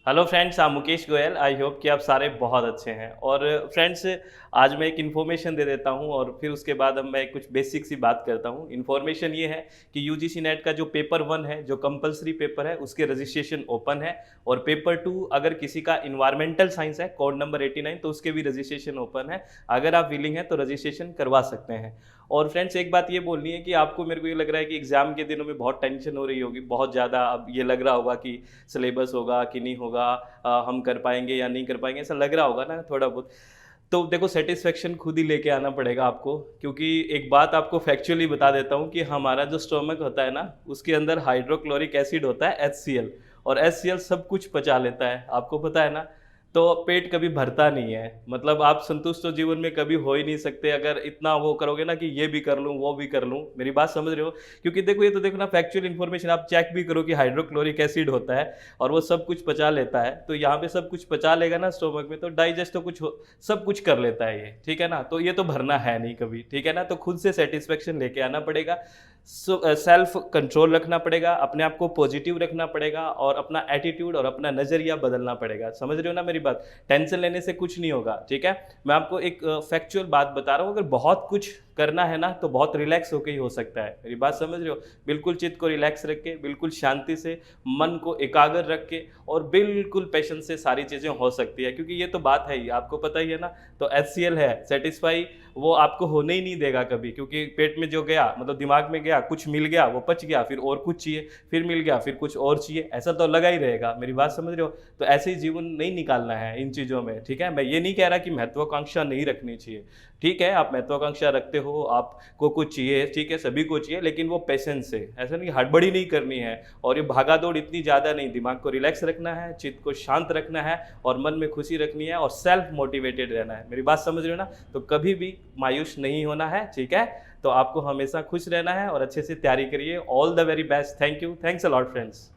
Hello friends, I'm Mukesh Goyal. I hope कि आप सारे बहुत अच्छे हैं। और फ्रेंड्स, आज मैं एक इन्फॉर्मेशन दे देता हूं और फिर उसके बाद अब मैं कुछ बेसिक सी बात करता हूं। इन्फॉर्मेशन ये है कि यूजीसी नेट का जो पेपर 1 है, जो कंपलसरी पेपर है, उसके रजिस्ट्रेशन ओपन है। और पेपर 2 अगर किसी का इन्वायरमेंटल साइंस है, कोड नंबर 89, तो उसके भी रजिस्ट्रेशन ओपन है। अगर आप विलिंग हैं तो रजिस्ट्रेशन करवा सकते हैं। और फ्रेंड्स, एक बात ये बोलनी है कि आपको, मेरे को ये लग रहा है कि एग्ज़ाम के दिनों में बहुत टेंशन हो रही होगी, बहुत ज़्यादा। अब ये लग रहा होगा कि सिलेबस होगा कि नहीं होगा, हम कर पाएंगे या नहीं कर पाएंगे, ऐसा लग रहा होगा ना थोड़ा बहुत। तो देखो, सेटिस्फेक्शन खुद ही लेके आना पड़ेगा आपको, क्योंकि एक बात आपको फैक्चुअली बता देता हूँ कि हमारा जो स्टोमक होता है ना, उसके अंदर हाइड्रोक्लोरिक एसिड होता है, HCl। और HCl सब कुछ पचा लेता है, आपको पता है ना। तो पेट कभी भरता नहीं है, मतलब आप संतुष्ट तो जीवन में कभी हो ही नहीं सकते अगर इतना वो करोगे ना कि ये भी कर लूँ वो भी कर लूँ। मेरी बात समझ रहे हो? क्योंकि देखो, ये तो देखो ना, फैक्चुअल इन्फॉर्मेशन आप चेक भी करो कि हाइड्रोक्लोरिक एसिड होता है और वो सब कुछ पचा लेता है। तो यहाँ पे सब कुछ पचा लेगा ना स्टोमक में, तो डाइजेस्ट तो सब कुछ कर लेता है ये, ठीक है ना। तो ये तो भरना है नहीं कभी, ठीक है ना। तो खुद से सेटिस्फेक्शन लेके आना पड़ेगा। सेल्फ कंट्रोल रखना पड़ेगा, अपने आप को पॉजिटिव रखना पड़ेगा और अपना एटीट्यूड और अपना नज़रिया बदलना पड़ेगा। समझ रहे हो ना मेरी बात? टेंशन लेने से कुछ नहीं होगा, ठीक है। मैं आपको एक फैक्चुअल बात बता रहा हूँ, अगर बहुत कुछ करना है ना तो बहुत रिलैक्स होकर ही हो सकता है। मेरी बात समझ रहे हो? बिल्कुल चित्त को रिलैक्स रख के, बिल्कुल शांति से, मन को एकाग्र रख के और बिल्कुल पेशेंस से सारी चीज़ें हो सकती है, क्योंकि ये तो बात है ही, आपको पता ही है ना। तो HCl है, सेटिस्फाई वो आपको होने ही नहीं देगा कभी, क्योंकि पेट में जो गया, मतलब दिमाग में गया, कुछ मिल गया, वो पच गया, फिर और कुछ चाहिए, फिर मिल गया, फिर कुछ और चाहिए, ऐसा तो लगा ही रहेगा। मेरी बात समझ रहे हो? तो ऐसे ही जीवन नहीं निकालना है इन चीज़ों में, ठीक है। मैं ये नहीं कह रहा कि महत्वाकांक्षा नहीं रखनी चाहिए, ठीक है। आप महत्वाकांक्षा रखते हो, आपको कुछ चाहिए, ठीक है, सभी को चाहिए, लेकिन वो पेशेंस से, ऐसा नहीं हड़बड़ी नहीं करनी है। और ये भागा दौड़ इतनी ज़्यादा नहीं, दिमाग को रिलैक्स रखना है, चित्त को शांत रखना है और मन में खुशी रखनी है और सेल्फ मोटिवेटेड रहना है। मेरी बात समझ रहे हो ना? तो कभी भी मायूस नहीं होना है, ठीक है। तो आपको हमेशा खुश रहना है और अच्छे से तैयारी करिए। All the very best. Thank you, thanks a lot friends.